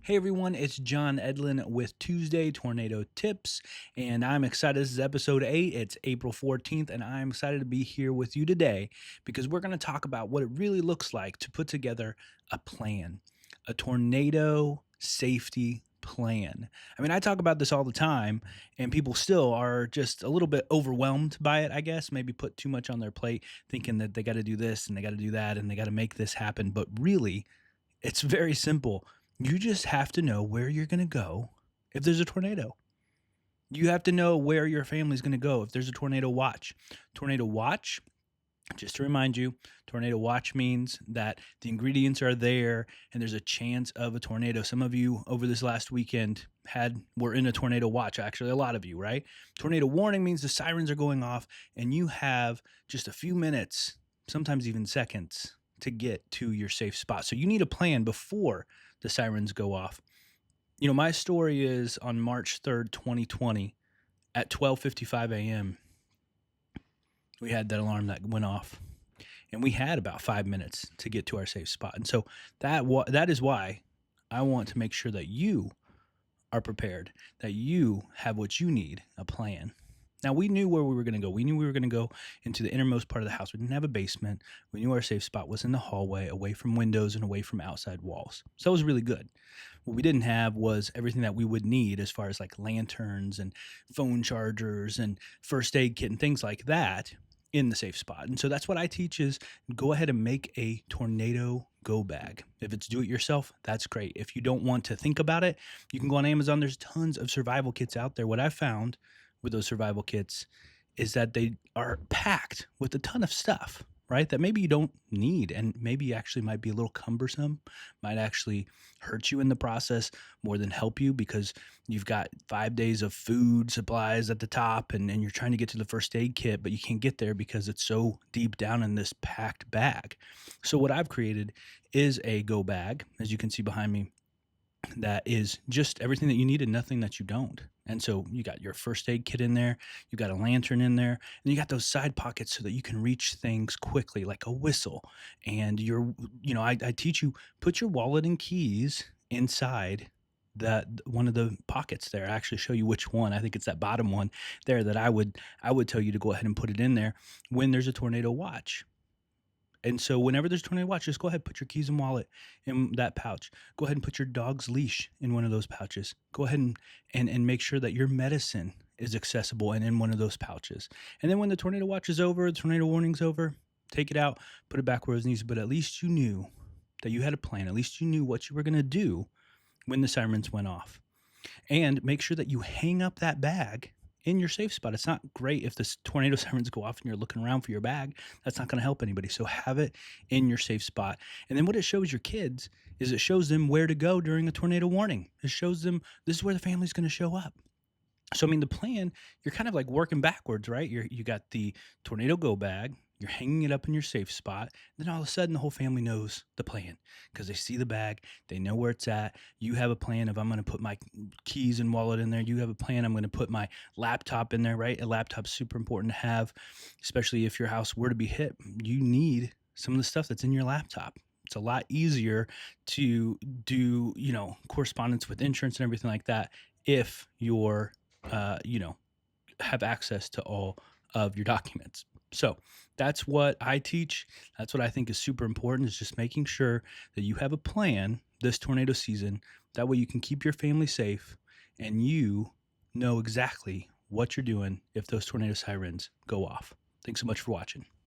Hey everyone, it's John Edlin with Tuesday Tornado Tips, and I'm excited. This is episode 8. It's April 14th, and I'm excited to be here with you today because we're going to talk about what it really looks like to put together a plan, a tornado safety plan. I mean, I talk about this all the time, and people still are just a little bit overwhelmed by it, I guess, maybe put too much on their plate, thinking that they got to do this and they got to do that and they got to make this happen. But really, it's very simple. You just have to know where you're gonna go if there's a tornado. You have to know where your family's gonna go if there's a tornado watch. Tornado watch, just to remind you, tornado watch means that the ingredients are there and there's a chance of a tornado. Some of you over this last weekend were in a tornado watch, actually, a lot of you, right? Tornado warning means the sirens are going off and you have just a few minutes, sometimes even seconds, to get to your safe spot. So you need a plan before the sirens go off. You know, my story is on March 3rd, 2020 at 12:55 a.m. We had that alarm that went off and we had about 5 minutes to get to our safe spot. And so that is why I want to make sure that you are prepared, that you have what you need, a plan. Now, we knew where we were going to go. We knew we were going to go into the innermost part of the house. We didn't have a basement. We knew our safe spot was in the hallway, away from windows and away from outside walls. So that was really good. What we didn't have was everything that we would need as far as like lanterns and phone chargers and first aid kit and things like that in the safe spot. And so that's what I teach is go ahead and make a tornado go bag. If it's do it yourself, that's great. If you don't want to think about it, you can go on Amazon. There's tons of survival kits out there. What I found with those survival kits is that they are packed with a ton of stuff, right? That maybe you don't need and maybe actually might be a little cumbersome, might actually hurt you in the process more than help you because you've got 5 days of food supplies at the top and you're trying to get to the first aid kit, but you can't get there because it's so deep down in this packed bag. So what I've created is a go bag, as you can see behind me, that is just everything that you need and nothing that you don't. And so you got your first aid kit in there, you got a lantern in there, and you got those side pockets so that you can reach things quickly, like a whistle. And I teach you put your wallet and keys inside that one of the pockets there. I actually show you which one. I think it's that bottom one there that I would tell you to go ahead and put it in there when there's a tornado watch. And so whenever there's a tornado watch, just go ahead, put your keys and wallet in that pouch. Go ahead and put your dog's leash in one of those pouches. Go ahead and make sure that your medicine is accessible and in one of those pouches. And then when the tornado watch is over, the tornado warning's over, take it out, put it back where it needs. But at least you knew that you had a plan. At least you knew what you were going to do when the sirens went off. And make sure that you hang up that bag in your safe spot. It's not great if the tornado sirens go off and you're looking around for your bag. That's not going to help anybody. So have it in your safe spot. And then what it shows your kids is it shows them where to go during a tornado warning. It shows them this is where the family's going to show up. So I mean, the plan, you're kind of like working backwards, right? You got the tornado go bag, you're hanging it up in your safe spot. Then all of a sudden, the whole family knows the plan because they see the bag, they know where it's at. You have a plan of I'm going to put my keys and wallet in there. You have a plan. I'm going to put my laptop in there, right? A laptop's super important to have, especially if your house were to be hit. You need some of the stuff that's in your laptop. It's a lot easier to do, correspondence with insurance and everything like that if you're have access to all of your documents. So that's what I teach. That's what I think is super important is just making sure that you have a plan this tornado season. That way you can keep your family safe and you know exactly what you're doing if those tornado sirens go off. Thanks so much for watching.